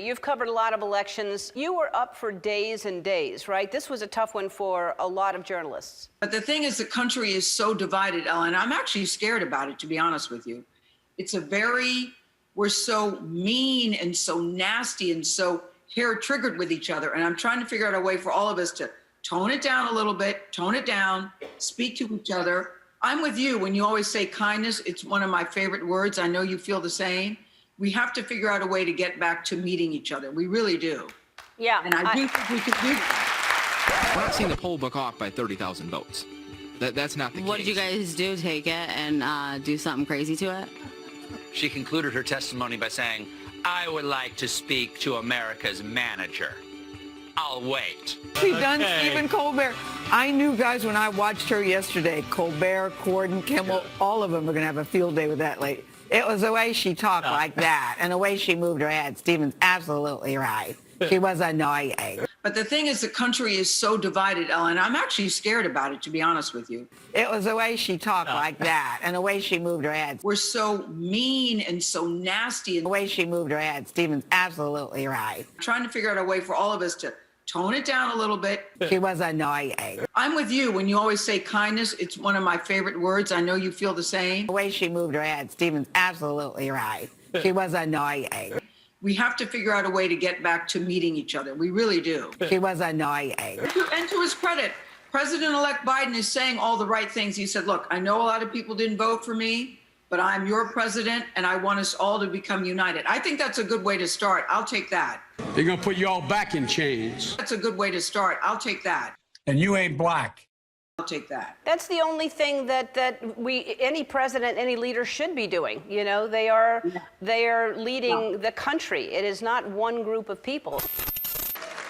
you've covered a lot of elections. You were up for days and days, right? This was a tough one for a lot of journalists. But the thing is, the country is so divided, Ellen. I'm actually scared about it, to be honest with you. We're so mean and so nasty and so hair-triggered with each other. And I'm trying to figure out a way for all of us to tone it down a little bit, tone it down, speak to each other. I'm with you when you always say kindness. It's one of my favorite words. I know you feel the same. We have to figure out a way to get back to meeting each other. We really do. Yeah. And I do think we can do that. We're not seeing the poll book off by 30,000 votes. That's not the case. What did you guys do? Take it and do something crazy to it? She concluded her testimony by saying, "I would like to speak to America's manager. I'll wait." She done Stephen Colbert. I knew, guys, when I watched her yesterday, Colbert, Corden, Kimmel, all of them are going to have a field day with that lady. It was the way she talked like that and the way she moved her head. Stephen's absolutely right. She was annoying. But the thing is, the country is so divided, Ellen. I'm actually scared about it, to be honest with you. It was the way she talked like that and the way she moved her head. We're so mean and so nasty. The way she moved her head. Stephen's absolutely right. I'm trying to figure out a way for all of us to tone it down a little bit. She was annoying. I'm with you when you always say kindness. It's one of my favorite words. I know you feel the same. The way she moved her head. Stephen's absolutely right. She was annoying. We have to figure out a way to get back to meeting each other. We really do. She was annoying. And to his credit, President-elect Biden is saying all the right things. He said, look, I know a lot of people didn't vote for me, but I'm your president, and I want us all to become united. I think that's a good way to start. I'll take that. They're going to put you all back in chains. That's a good way to start. I'll take that. And you ain't black. I'll take that. That's the only thing that any president, any leader should be doing. You know, they are leading the country. It is not one group of people.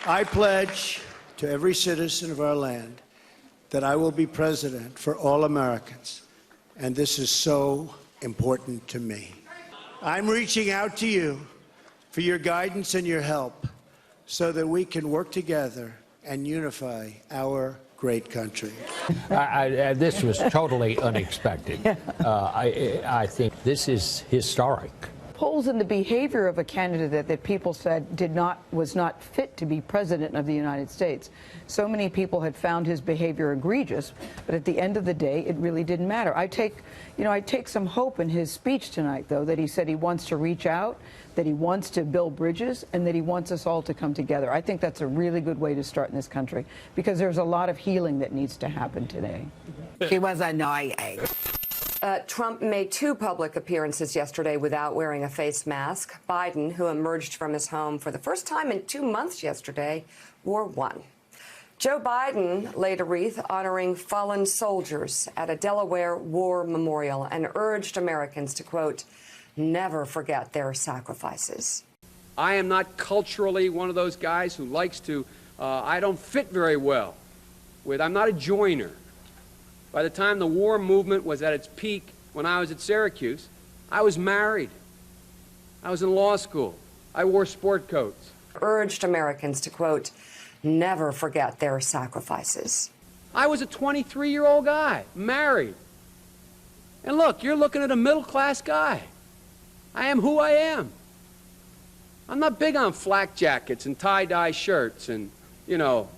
I pledge to every citizen of our land that I will be president for all Americans. And this is so important to me. I'm reaching out to you for your guidance and your help so that we can work together and unify our great country. This was totally unexpected. I think this is historic. Polls and the behavior of a candidate that people said was not fit to be president of the United States. So many people had found his behavior egregious, but at the end of the day, it really didn't matter. I take some hope in his speech tonight, though, that he said he wants to reach out, that he wants to build bridges, and that he wants us all to come together. I think that's a really good way to start in this country, because there's a lot of healing that needs to happen today. She was annoying. Trump made 2 public appearances yesterday without wearing a face mask. Biden, who emerged from his home for the first time in 2 months yesterday, wore one. Joe Biden laid a wreath honoring fallen soldiers at a Delaware war memorial and urged Americans to, quote, never forget their sacrifices. I am not culturally one of those guys who likes to, I don't fit very well I'm not a joiner. By the time the war movement was at its peak, when I was at Syracuse, I was married. I was in law school. I wore sport coats. Urged Americans to, quote, never forget their sacrifices. I was a 23-year-old guy, married. And look, you're looking at a middle-class guy. I am who I am. I'm not big on flak jackets and tie-dye shirts and,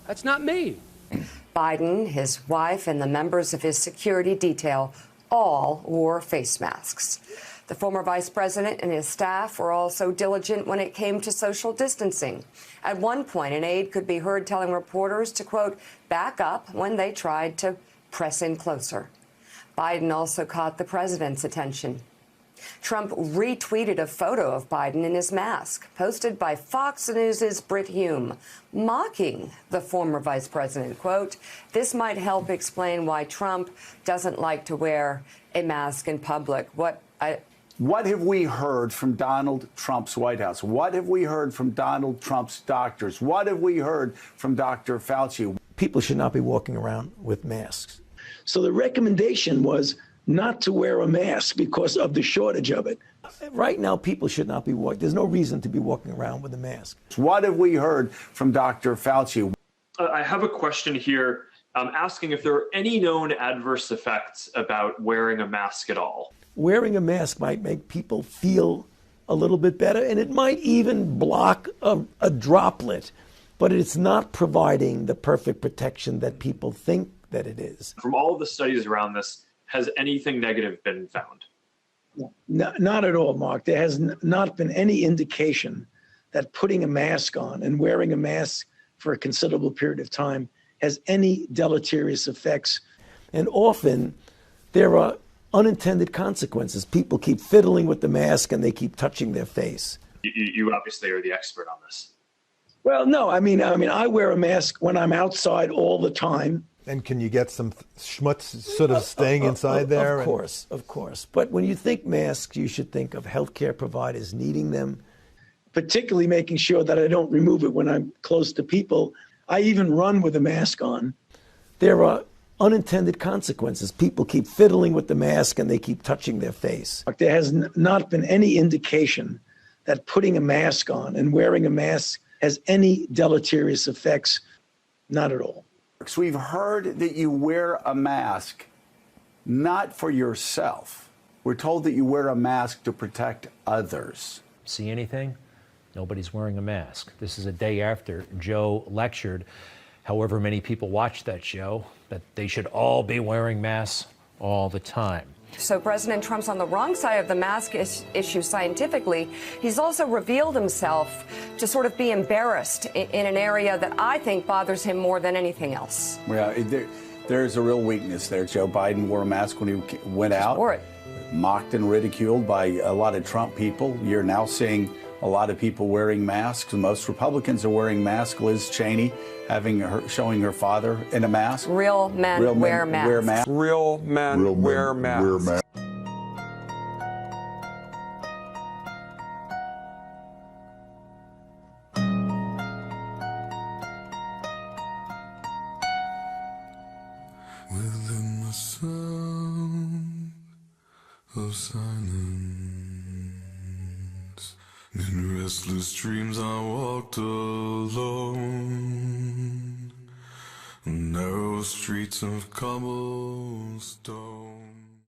that's not me. Biden, his wife, and the members of his security detail all wore face masks. The former vice president and his staff were also diligent when it came to social distancing. At one point, an aide could be heard telling reporters to, quote, back up when they tried to press in closer. Biden also caught the president's attention. Trump retweeted a photo of Biden in his mask, posted by Fox News' Brit Hume, mocking the former vice president. Quote, this might help explain why Trump doesn't like to wear a mask in public. What have we heard from Donald Trump's White House? What have we heard from Donald Trump's doctors? What have we heard from Dr. Fauci? People should not be walking around with masks. So the recommendation was not to wear a mask because of the shortage of it. Right now, people should not be walking. There's no reason to be walking around with a mask. What have we heard from Dr. Fauci? I have a question here asking if there are any known adverse effects about wearing a mask at all. Wearing a mask might make people feel a little bit better, and it might even block a droplet, but it's not providing the perfect protection that people think that it is. From all of the studies around this, has anything negative been found? Not at all, Mark. There has not been any indication that putting a mask on and wearing a mask for a considerable period of time has any deleterious effects. And often there are unintended consequences. People keep fiddling with the mask and they keep touching their face. You obviously are the expert on this. Well, no, I mean, I wear a mask when I'm outside all the time. And can you get some schmutz sort of staying inside there? Of course. But when you think masks, you should think of healthcare providers needing them. Particularly making sure that I don't remove it when I'm close to people. I even run with a mask on. There are unintended consequences. People keep fiddling with the mask and they keep touching their face. There has not been any indication that putting a mask on and wearing a mask has any deleterious effects. Not at all. So we've heard that you wear a mask not for yourself. We're told that you wear a mask to protect others. See anything? Nobody's wearing a mask. This is a day after Joe lectured, however many people watched that show, that they should all be wearing masks all the time. So President Trump's on the wrong side of the mask issue scientifically. He's also revealed himself to sort of be embarrassed in an area that I think bothers him more than anything else. Yeah, there's a real weakness there. Joe Biden wore a mask when he went out. Wore it. Mocked and ridiculed by a lot of Trump people. You're now seeing a lot of people wearing masks. Most Republicans are wearing masks. Liz Cheney showing her father in a mask. Real men wear masks. Real men wear masks. Within the sound of silence, in restless dreams I walked alone, narrow streets of cobblestone.